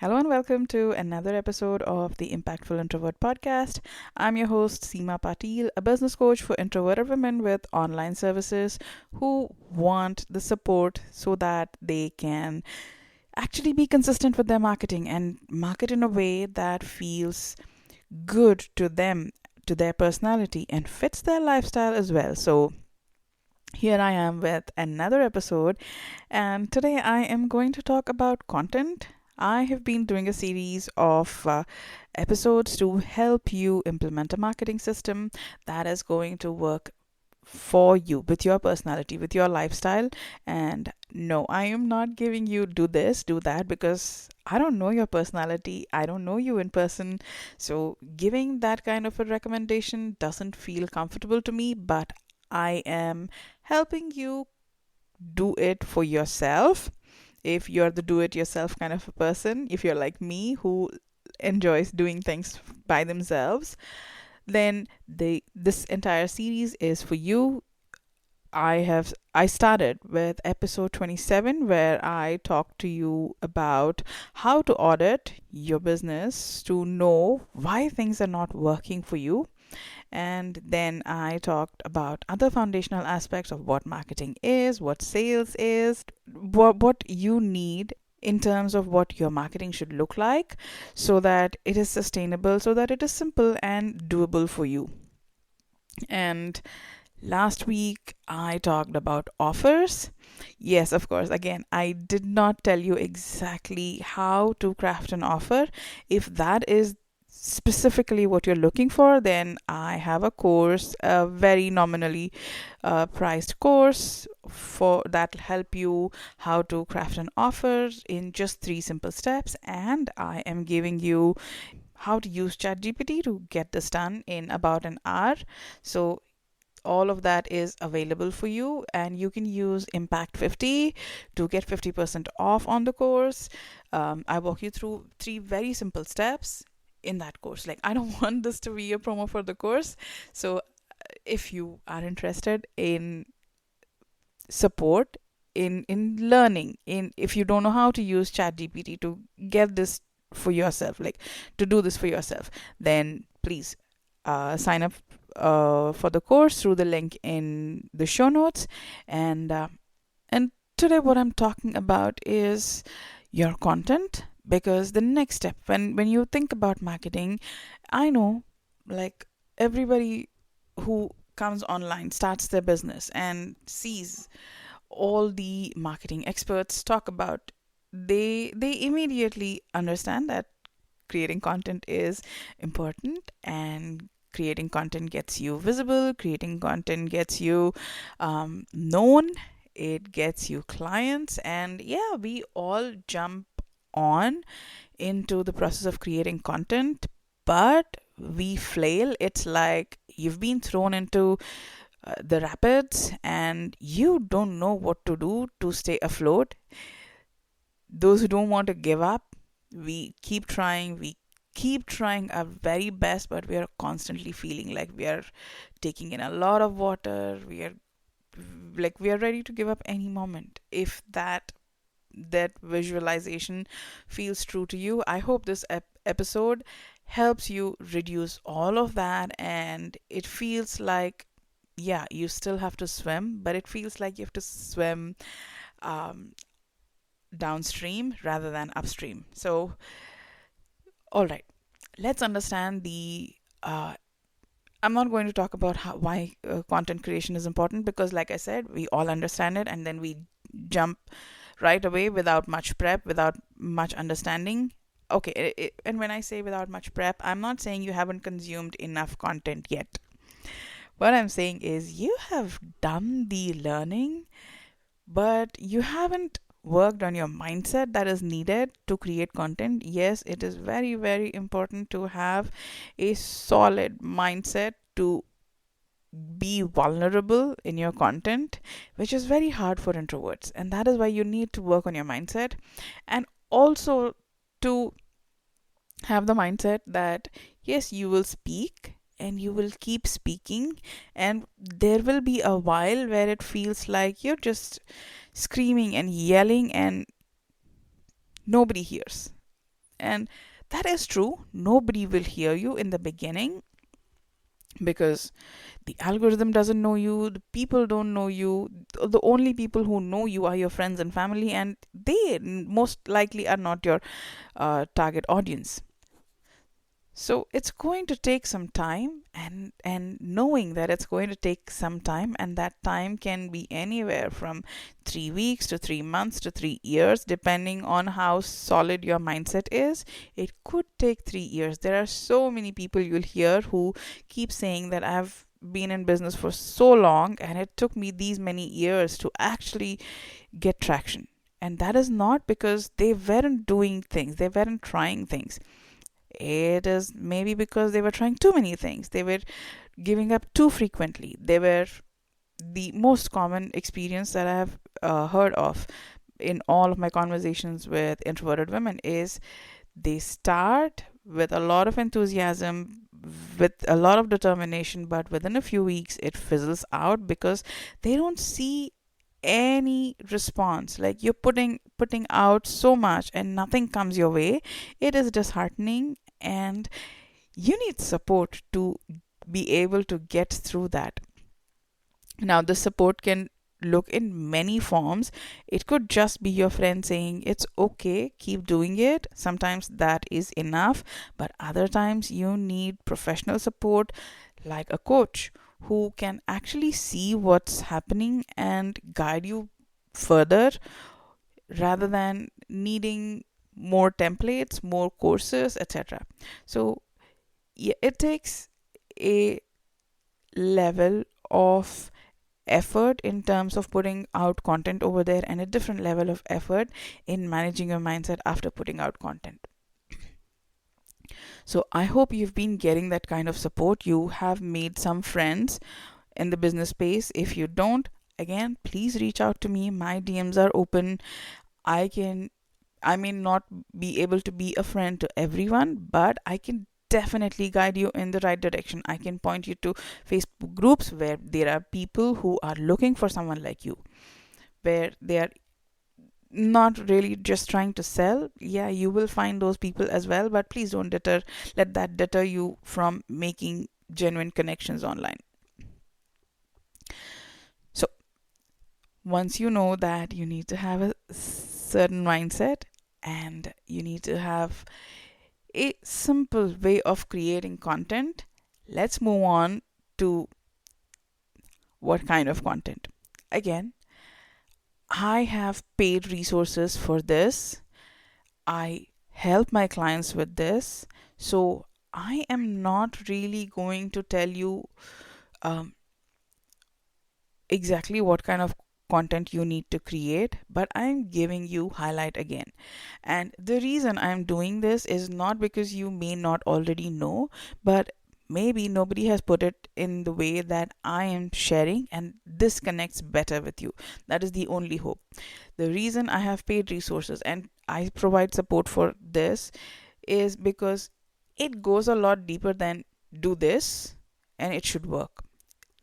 Hello and welcome to another episode of the Impactful Introvert podcast. I'm your host, Seema Pateel, a business coach for introverted women with online services who want the support so that they can actually be consistent with their marketing and market in a way that feels good to them, to their personality, and fits their lifestyle as well. So, here I am with another episode, and today I am going to talk about content. I have been doing a series of episodes to help you implement a marketing system that is going to work for you with your personality, with your lifestyle. And no, I am not giving you do this, do that, because I don't know your personality. I don't know you in person. So, giving that kind of a recommendation doesn't feel comfortable to me, but I am helping you do it for yourself. If you're the do it yourself kind of a person, if you're like me who enjoys doing things by themselves, then this entire series is for you. I started with episode 27 where I talked to you about how to audit your business to know why things are not working for you. And then I talked about other foundational aspects of what marketing is, what sales is, what you need in terms of what your marketing should look like so that it is sustainable, so that it is simple and doable for you. And last week, I talked about offers. Yes, of course. Again, I did not tell you exactly how to craft an offer. If that is specifically what you're looking for, then I have a course, a very nominally priced course for that'll help you how to craft an offer in just 3 simple steps. And I am giving you how to use ChatGPT to get this done in about an hour. So all of that is available for you, and you can use Impact 50 to get 50% off on the course. I walk you through 3 very simple steps in that course. Like, I don't want this to be a promo for the course. So if you are interested in support, in learning, in if you don't know how to use ChatGPT to get this for yourself, like to do this for yourself, then please sign up for the course through the link in the show notes. And today what I'm talking about is your content, because the next step when you think about marketing, I know, like, everybody who comes online starts their business and sees all the marketing experts talk about, they immediately understand that creating content is important, and creating content gets you visible, creating content gets you known, it gets you clients. And yeah, we all jump on into the process of creating content, but we flail. It's like you've been thrown into the rapids and you don't know what to do to stay afloat. Those who don't want to give up, we keep trying our very best, but we are constantly feeling like we are taking in a lot of water. We are ready to give up any moment. If that visualization feels true to you, I hope this episode helps you reduce all of that, and it feels like, yeah, you still have to swim, but it feels like you have to swim um, downstream rather than upstream. So, all right, let's understand the. I'm not going to talk about why content creation is important, because, like I said, we all understand it, and then we jump right away without much prep, without much understanding. Okay, and when I say without much prep, I'm not saying you haven't consumed enough content yet. What I'm saying is you have done the learning, but you haven't worked on your mindset that is needed to create content. Yes, it is very, very important to have a solid mindset to be vulnerable in your content, which is very hard for introverts. And that is why you need to work on your mindset, and also to have the mindset that yes, you will speak and you will keep speaking, and there will be a while where it feels like you're just screaming and yelling and nobody hears. And that is true. Nobody will hear you in the beginning because the algorithm doesn't know you, the people don't know you. The only people who know you are your friends and family, and they most likely are not your target audience. So it's going to take some time, and knowing that it's going to take some time, and that time can be anywhere from 3 weeks to 3 months to 3 years, depending on how solid your mindset is. It could take 3 years. There are so many people you'll hear who keep saying that I've been in business for so long and it took me these many years to actually get traction. And that is not because they weren't doing things, they weren't trying things. It is maybe because they were trying too many things. They were giving up too frequently. They were the most common experience that I have heard of in all of my conversations with introverted women is they start with a lot of enthusiasm, with a lot of determination, but within a few weeks it fizzles out because they don't see any response. Like you're putting out so much and nothing comes your way. It is disheartening, and you need support to be able to get through that. Now, the support can look in many forms. It could just be your friend saying, it's okay, keep doing it. Sometimes that is enough, but other times you need professional support like a coach who can actually see what's happening and guide you further rather than needing more templates, more courses, etc. So, yeah, it takes a level of effort in terms of putting out content over there and a different level of effort in managing your mindset after putting out content. So I hope you've been getting that kind of support. You have made some friends in the business space. If you don't, again, please reach out to me. My DMs are open. I may not be able to be a friend to everyone, but I can definitely guide you in the right direction. I can point you to Facebook groups where there are people who are looking for someone like you, where they are not really just trying to sell. Yeah, you will find those people as well, but please don't let that deter you from making genuine connections online. So, once you know that you need to have a certain mindset and you need to have a simple way of creating content, let's move on to what kind of content. Again, I have paid resources for this. I help my clients with this. So I am not really going to tell you um, exactly what kind of content you need to create, but I'm giving you highlight again. And the reason I'm doing this is not because you may not already know, but maybe nobody has put it in the way that I am sharing, and this connects better with you. That is the only hope. The reason I have paid resources and I provide support for this is because it goes a lot deeper than do this and it should work.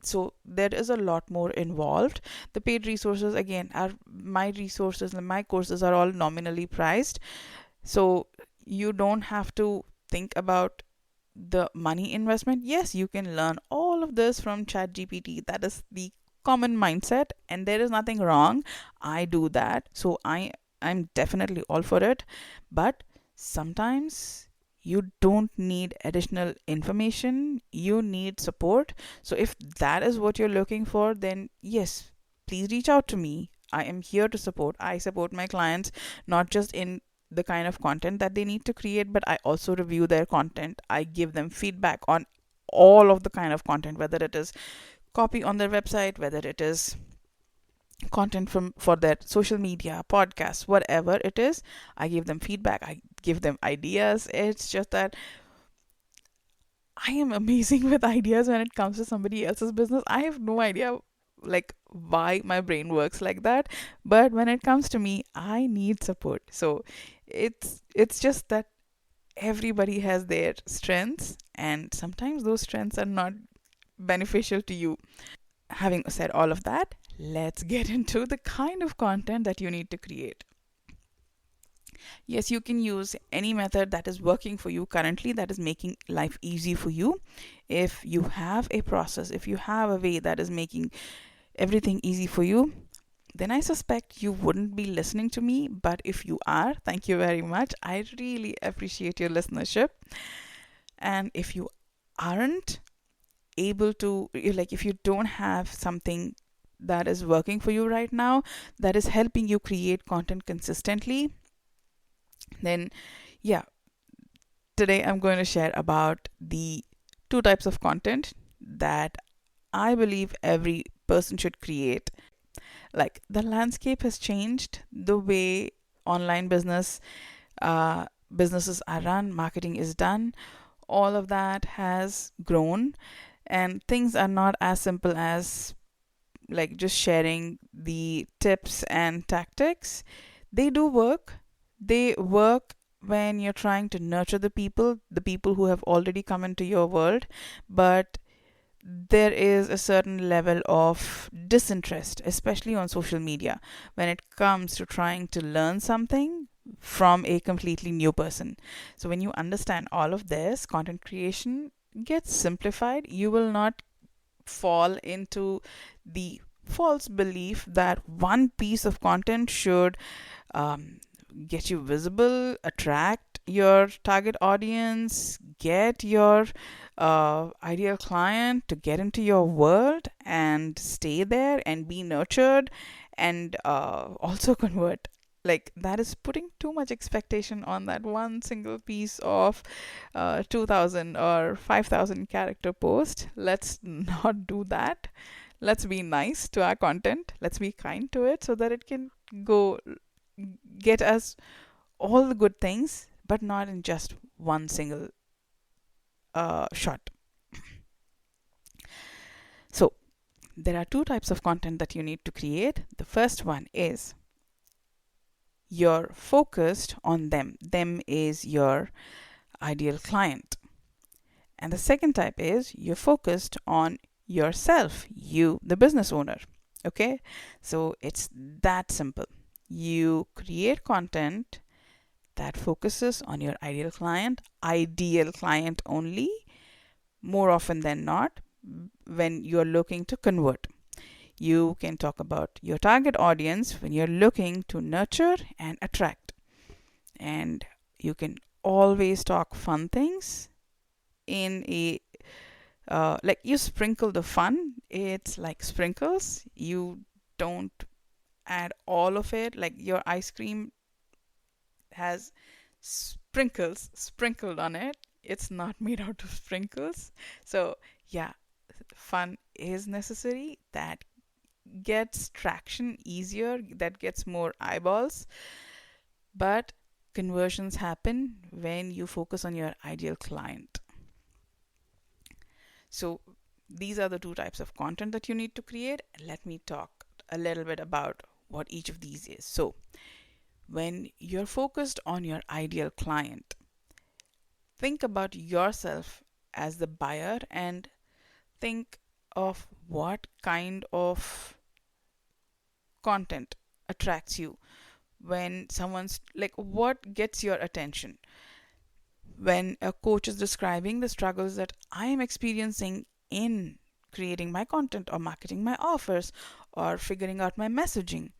So there is a lot more involved. The paid resources, again, are my resources, and my courses are all nominally priced, so you don't have to think about the money investment. Yes, you can learn all of this from ChatGPT. That is the common mindset, and there is nothing wrong. I do that, so I'm definitely all for it. But sometimes you don't need additional information, you need support. So if that is what you're looking for, then yes, please reach out to me. I am here to support. I support my clients not just in the kind of content that they need to create, but I also review their content. I give them feedback on all of the kind of content, whether it is copy on their website, whether it is content from for their social media, podcasts, whatever it is. I give them feedback, I give them ideas. It's just that I am amazing with ideas when it comes to somebody else's business. I have no idea like why my brain works like that, but when it comes to me, I need support. So it's just that everybody has their strengths, and sometimes those strengths are not beneficial to you. Having said all of that, let's get into the kind of content that you need to create. Yes, you can use any method that is working for you currently, that is making life easy for you. If you have a process, if you have a way that is making everything easy for you, then I suspect you wouldn't be listening to me. But if you are, thank you very much. I really appreciate your listenership. And if you aren't able to, like, if you don't have something that is working for you right now, that is helping you create content consistently, then yeah, today I'm going to share about the two types of content that I believe every person should create. Like, the landscape has changed, the way online businesses are run, marketing is done, all of that has grown, and things are not as simple as like just sharing the tips and tactics. They do work. They work when you're trying to nurture the people who have already come into your world, but there is a certain level of disinterest, especially on social media, when it comes to trying to learn something from a completely new person. So, when you understand all of this, content creation gets simplified. You will not fall into the false belief that one piece of content should um, get you visible, attract your target audience, get your ideal client to get into your world and stay there and be nurtured and also convert. Like, that is putting too much expectation on that one single piece of 2000 or 5000 character post. Let's not do that. Let's be nice to our content. Let's be kind to it so that it can go get us all the good things, but not in just one single shot. So, there are two types of content that you need to create. The first one is you're focused on them. Them is your ideal client. And the second type is you're focused on yourself, you, the business owner. Okay? So it's that simple. You create content that focuses on your ideal client only, more often than not, when you're looking to convert. You can talk about your target audience when you're looking to nurture and attract. And you can always talk fun things in a like, you sprinkle the fun. It's like sprinkles. You don't add all of it. Like, your ice cream has sprinkles sprinkled on it. It's not made out of sprinkles. So yeah, fun is necessary. That gets traction easier, that gets more eyeballs. But conversions happen when you focus on your ideal client. So these are the two types of content that you need to create. Let me talk a little bit about what each of these is. So, when you're focused on your ideal client, think about yourself as the buyer and think of what kind of content attracts you. When someone's like, what gets your attention? When a coach is describing the struggles that I am experiencing in creating my content or marketing my offers or figuring out my messaging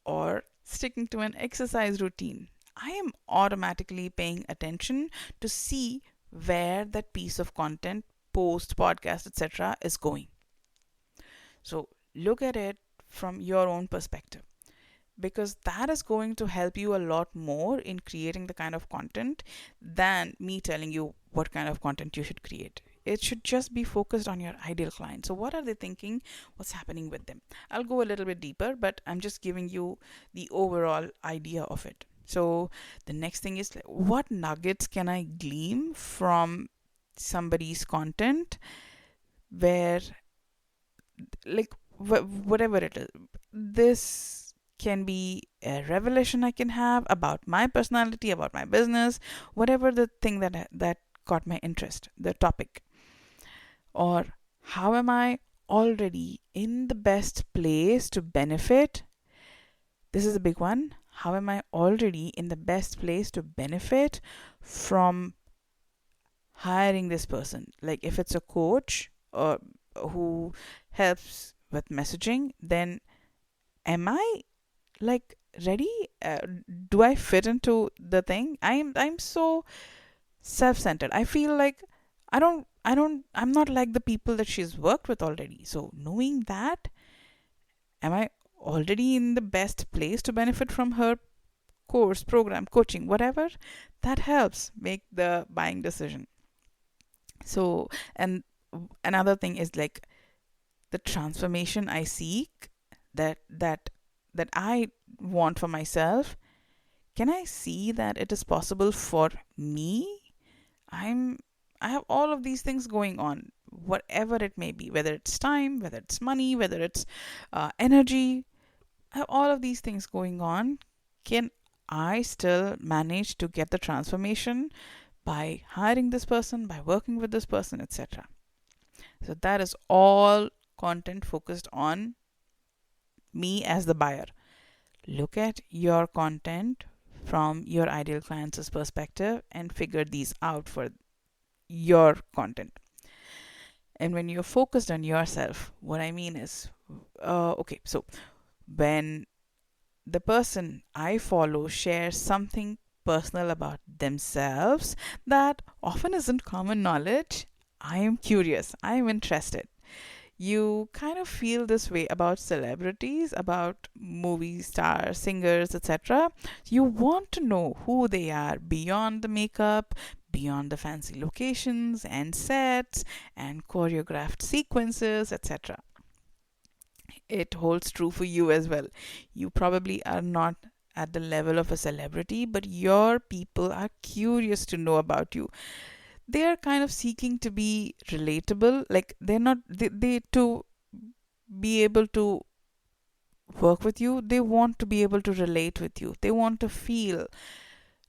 or sticking to an exercise routine, I am automatically paying attention to see where that piece of content, post, podcast, etc., is going. So look at it from your own perspective, because that is going to help you a lot more in creating the kind of content than me telling you what kind of content you should create. It should just be focused on your ideal client. So, what are they thinking? What's happening with them? I'll go a little bit deeper, but I'm just giving you the overall idea of it. So, the next thing is, like, what nuggets can I glean from somebody's content where, like, whatever it is, this can be a revelation I can have about my personality, about my business, whatever the thing that caught my interest, the topic. Or how am I already in the best place to benefit? This is a big one. how am I already in the best place to benefit from hiring this person? Like if it's a coach or who helps with messaging, then am I like ready? Do I fit into the thing? I'm so self-centered. I feel like I'm not like the people that she's worked with already. So knowing that, am I already in the best place to benefit from her course, program, coaching, whatever? That helps make the buying decision. So, and another thing is like the transformation I seek, that that that I want for myself. Can I see that it is possible for me? I'm I have all of these things going on, whatever it may be, whether it's time, whether it's money, whether it's energy. I have all of these things going on. Can I still manage to get the transformation by hiring this person, by working with this person, etc.? So that is all content focused on me as the buyer. Look at your content from your ideal client's perspective and figure these out for your content. And when you're focused on yourself, what I mean is, okay, so when the person I follow shares something personal about themselves that often isn't common knowledge, I am curious, I am interested. You kind of feel this way about celebrities, about movie stars, singers, etc. You want to know who they are beyond the makeup, beyond the fancy locations and sets and choreographed sequences, etc. It holds true for you as well. You probably are not at the level of a celebrity, but your people are curious to know about you. They are kind of seeking to be relatable. Like they're not they to be able to work with you, they want to be able to relate with you. They want to feel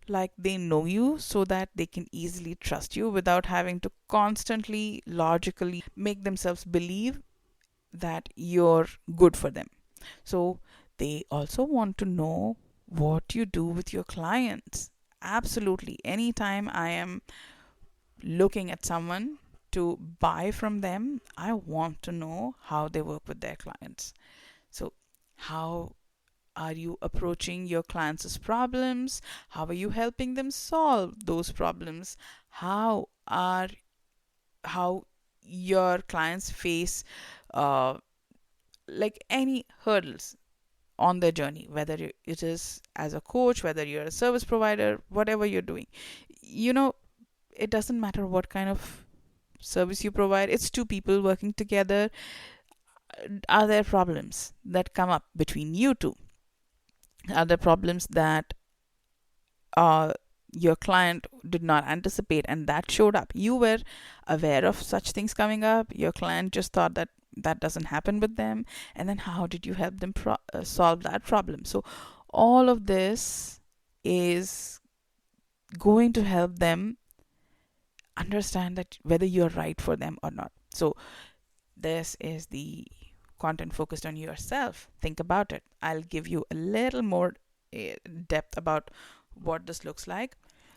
like they know you so that they can easily trust you without having to constantly logically make themselves believe that you're good for them. So they also want to know what you do with your clients. Absolutely. Anytime I am looking at someone to buy from them, I want to know how they work with their clients. So, how are you approaching your clients' problems? How are you helping them solve those problems? How your clients face uh, like any hurdles on their journey, whether it is as a coach, whether you're a service provider, whatever you're doing. You know, it doesn't matter what kind of service you provide, it's two people working together. Are there problems that come up between you two? Are there problems that uh, your client did not anticipate and that showed up? You were aware of such things coming up, your client just thought that that doesn't happen with them, and then how did you help them solve that problem? So all of this is going to help them understand that whether you're right for them or not. So this is the content focused on yourself. Think about it. I'll give you a little more depth about what this looks like.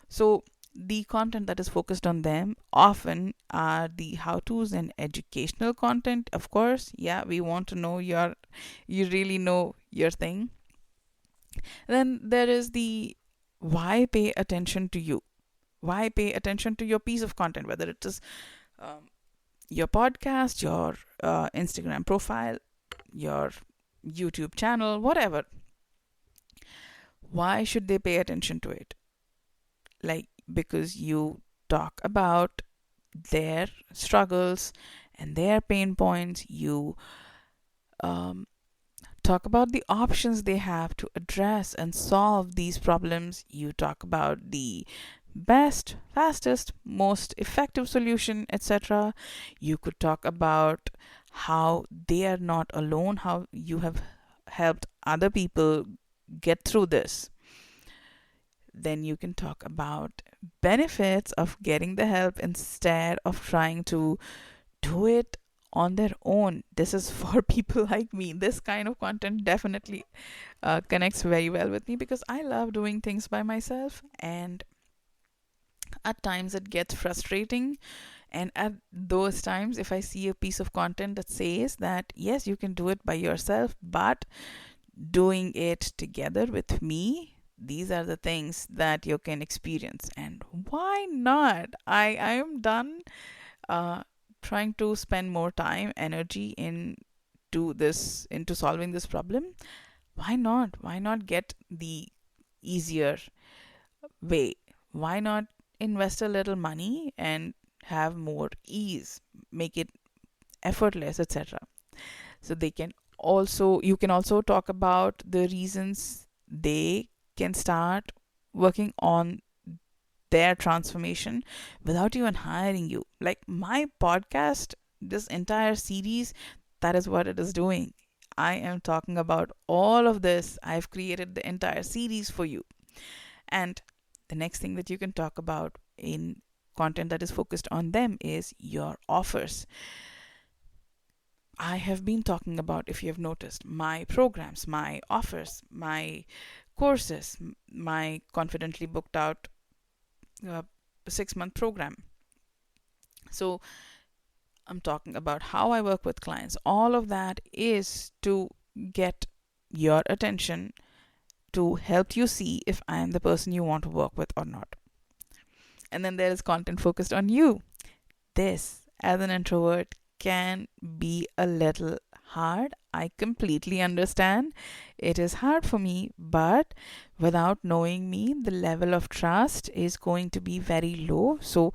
So the content that is focused on them often are the how to's and educational content. Of course, yeah, we want to know you really know your thing. Then there is the why pay attention to you. Why pay attention to your piece of content, whether it is um, your podcast, your Instagram profile, your YouTube channel, whatever. Why should they pay attention to it? Like, because you talk about their struggles and their pain points. You um, talk about the options they have to address and solve these problems. You talk about the best, fastest, most effective solution, etc. You could talk about how they are not alone, how you have helped other people get through this. Then you can talk about benefits of getting the help instead of trying to do it on their own. This is for people like me. This kind of content definitely connects very well with me because I love doing things by myself, and at times it gets frustrating. And at those times, if I see a piece of content that says that yes, you can do it by yourself, but doing it together with me, these are the things that you can experience. And why not? I am done uh, trying to spend more time, energy into solving this problem. Why not get the easier way? Why not invest a little money and have more ease, make it effortless, etc. So you can also talk about the reasons they can start working on their transformation without even hiring you. Like my podcast, this entire series, that is what it is doing. I am talking about all of this. I've created the entire series for you. And the next thing that you can talk about in content that is focused on them is your offers. I have been talking about, if you have noticed, my programs, my offers, my courses, my confidently booked out 6-month program. So I'm talking about how I work with clients. All of that is to get your attention, to help you see if I am the person you want to work with or not. And then there is content focused on you. This, as an introvert, can be a little hard. I completely understand. It is hard for me, but without knowing me, the level of trust is going to be very low. So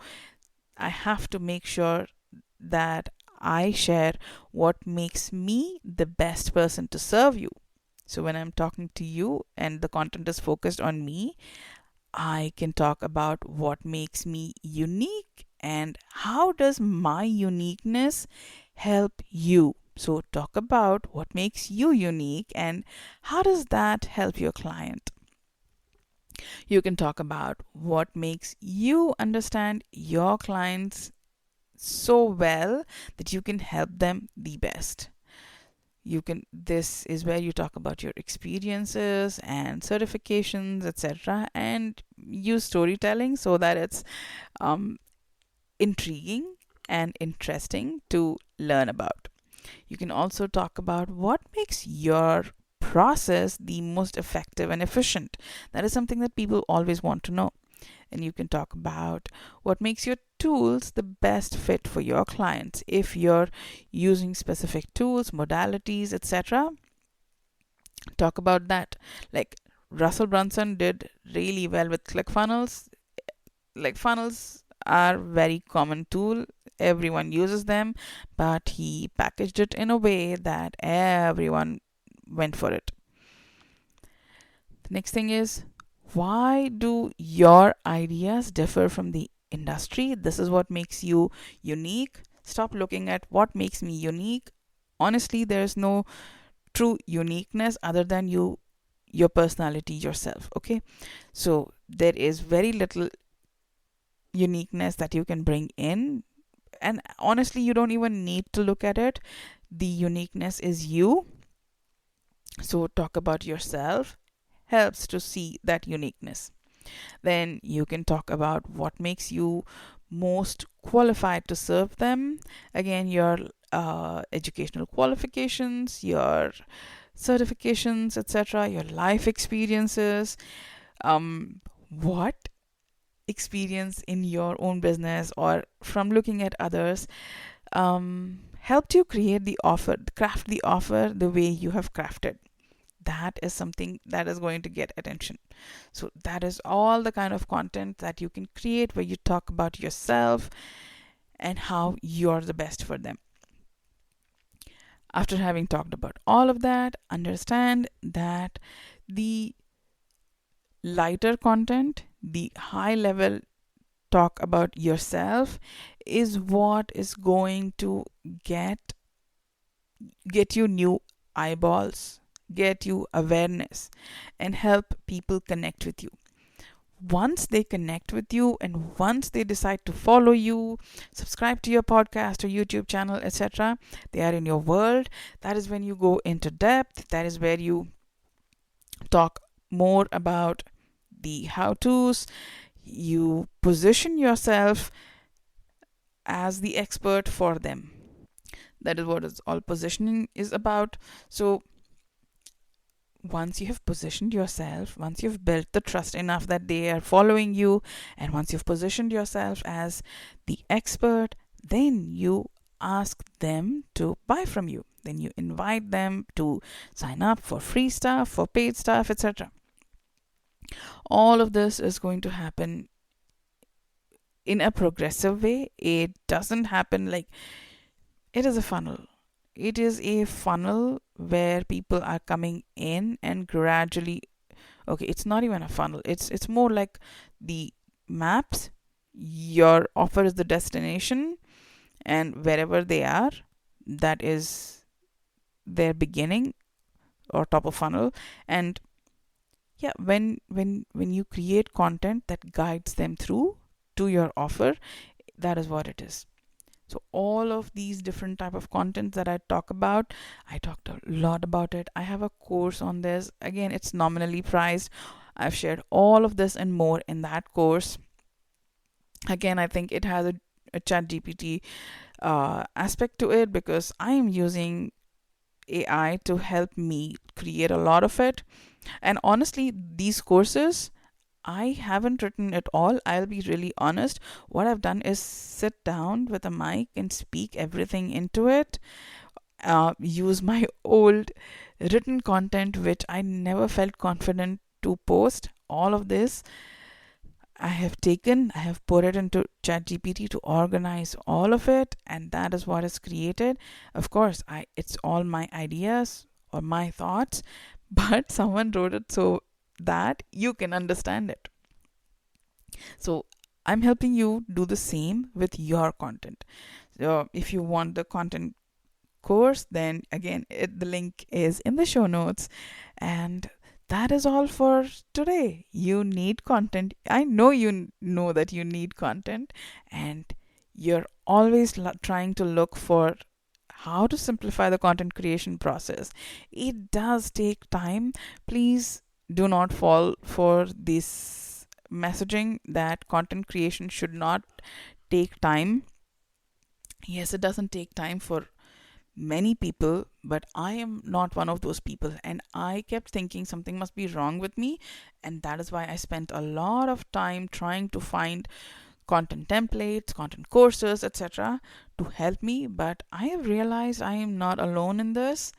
I have to make sure that I share what makes me the best person to serve you. So when I'm talking to you and the content is focused on me, I can talk about what makes me unique and how does my uniqueness help you. So talk about what makes you unique and how does that help your client. You can talk about what makes you understand your clients so well that you can help them the best. This is where you talk about your experiences and certifications, etc., and use storytelling so that it's um, intriguing and interesting to learn about. You can also talk about what makes your process the most effective and efficient. That is something that people always want to know. And you can talk about what makes your tools the best fit for your clients. If you're using specific tools, modalities, etc., talk about that. Like Russell Brunson did really well with ClickFunnels. Like funnels are very common tool. Everyone uses them, but he packaged it in a way that everyone went for it. The next thing is, why do your ideas differ from the industry? This is what makes you unique. Stop looking at what makes me unique. Honestly, there's no true uniqueness other than your personality, yourself. Okay, so there is very little uniqueness that you can bring in, and honestly, you don't even need to look at it. The uniqueness is you. So talk about yourself helps to see that uniqueness. Then you can talk about what makes you most qualified to serve them. Again, your educational qualifications, your certifications, etc., your life experiences, what experience in your own business or from looking at others helped you create the offer, craft the offer the way you have crafted. That is something that is going to get attention. So that is all the kind of content that you can create where you talk about yourself and how you're the best for them. After having talked about all of that, understand that the lighter content, the high level talk about yourself is what is going to get you new eyeballs, get you awareness, and help people connect with you. once they connect with you and once they decide to follow you, subscribe to your podcast or YouTube channel, etc., they are in your world. That is when you go into depth. That is where you talk more about the how to's. You position yourself as the expert for them. That is what it's all positioning is about. So once you have positioned yourself, once you've built the trust enough that they are following you, and once you've positioned yourself as the expert, then you ask them to buy from you. Then you invite them to sign up for free stuff, for paid stuff, etc. All of this is going to happen in a progressive way. It doesn't happen like it is a funnel. It is a funnel where people are coming in and gradually, okay, it's not even a funnel. It's more like the maps. Your offer is the destination, and wherever they are, that is their beginning or top of funnel. And yeah, when you create content that guides them through to your offer, that is what it is. So all of these different type of content that I talk about, I talked a lot about it. I have a course on this. Again, it's nominally priced. I've shared all of this and more in that course. Again, I think it has a chat GPT aspect to it, because I am using AI to help me create a lot of it. And honestly, these courses, I haven't written it all. I'll be really honest. What I've done is sit down with a mic and speak everything into it. Use my old written content, which I never felt confident to post. All of this I have put it into ChatGPT to organize all of it, and that is what is created. Of course, it's all my ideas or my thoughts, but someone wrote it so that you can understand it. So I'm helping you do the same with your content. So if you want the content course, then again, the link is in the show notes. And that is all for today. You need content. I know you know that you need content, and you're always trying to look for how to simplify the content creation process. It does take time. Please do not fall for this messaging that content creation should not take time. Yes, it doesn't take time for many people, but I am not one of those people. And I kept thinking something must be wrong with me. And that is why I spent a lot of time trying to find content templates, content courses, etc., to help me. But I have realized I am not alone in this.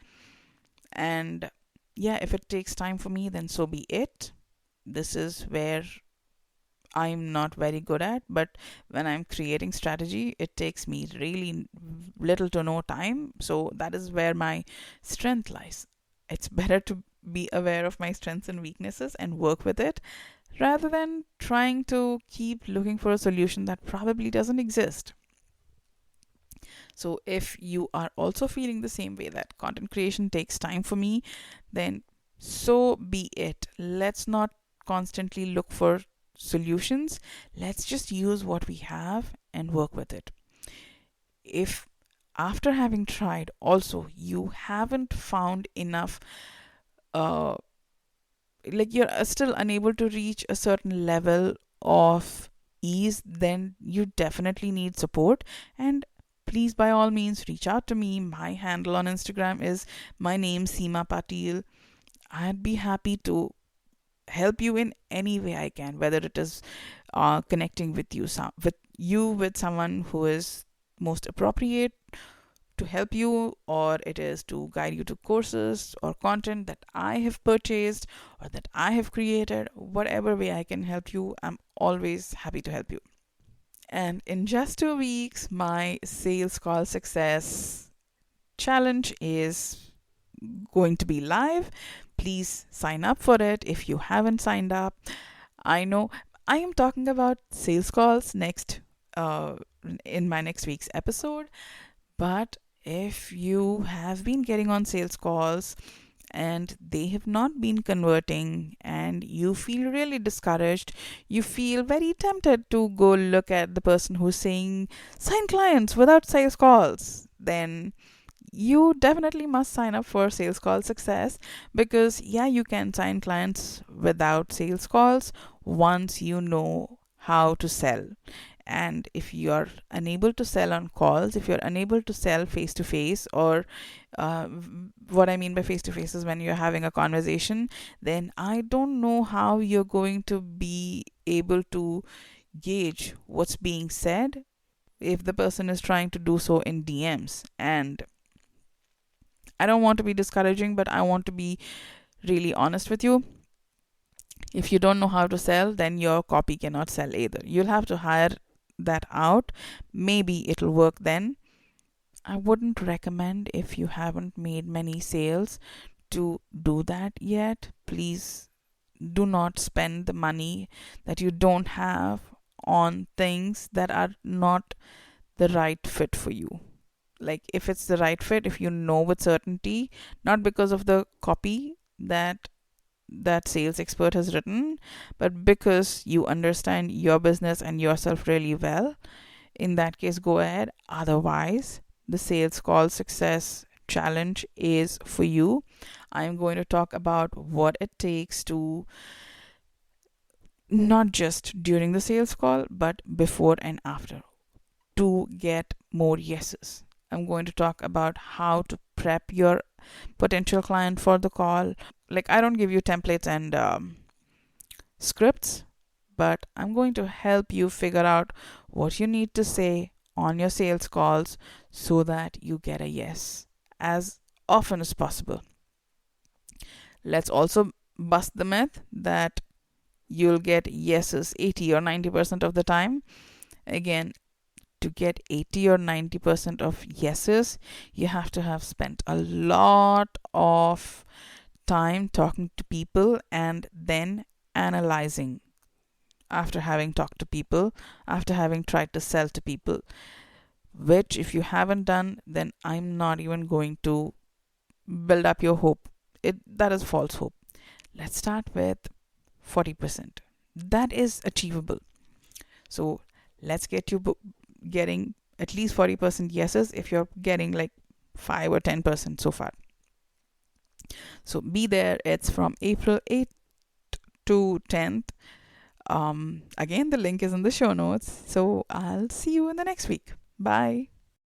And yeah, if it takes time for me, then so be it. This is where I'm not very good at, but when I'm creating strategy, it takes me really little to no time. So that is where my strength lies. It's better to be aware of my strengths and weaknesses and work with it, rather than trying to keep looking for a solution that probably doesn't exist. So if you are also feeling the same way, that content creation takes time for me, then so be it. Let's not constantly look for solutions. Let's just use what we have and work with it. If after having tried also you haven't found enough, uh like you're still unable to reach a certain level of ease, then you definitely need support. And please, by all means, reach out to me. My handle on Instagram is my name, Seema Pateel. I'd be happy to help you in any way I can, whether it is connecting with with someone who is most appropriate to help you, or it is to guide you to courses or content that I have purchased or that I have created. Whatever way I can help you, I'm always happy to help you. And in just 2 weeks, my sales call success challenge is going to be live. Please sign up for it if you haven't signed up. I know I am talking about sales calls next in my next week's episode, but if you have been getting on sales calls and they have not been converting, and you feel really discouraged, you feel very tempted to go look at the person who's saying sign clients without sales calls, then you definitely must sign up for sales call success, because yeah, you can sign clients without sales calls once you know how to sell. And if you're unable to sell on calls, if you're unable to sell face to face, or what I mean by face to face is when you're having a conversation, then I don't know how you're going to be able to gauge what's being said if the person is trying to do so in DMs. And I don't want to be discouraging, but I want to be really honest with you. If you don't know how to sell, then your copy cannot sell either. You'll have to hire that out. Maybe it'll work then. I wouldn't recommend, if you haven't made many sales, to do that yet. Please do not spend the money that you don't have on things that are not the right fit for you. Like, if it's the right fit, if you know with certainty, not because of the copy that sales expert has written, but because you understand your business and yourself really well, in that case, go ahead. Otherwise, the sales call success challenge is for you. I'm going to talk about what it takes to, not just during the sales call, but before and after, to get more yeses. I'm going to talk about how to prep your potential client for the call. Like, I don't give you templates and scripts, but I'm going to help you figure out what you need to say on your sales calls so that you get a yes as often as possible. Let's also bust the myth that you'll get yeses 80 or 90% of the time. Again, to get 80 or 90% of yeses, you have to have spent a lot of time talking to people and then analyzing after having talked to people, after having tried to sell to people. Which, if you haven't done, then I'm not even going to build up your hope. That is false hope. Let's start with 40%. That is achievable. So let's get you getting at least 40% yeses if you're getting like 5 or 10% so far. So be there. It's from April 8th to 10th. Again, the link is in the show notes. So I'll see you in the next week. Bye.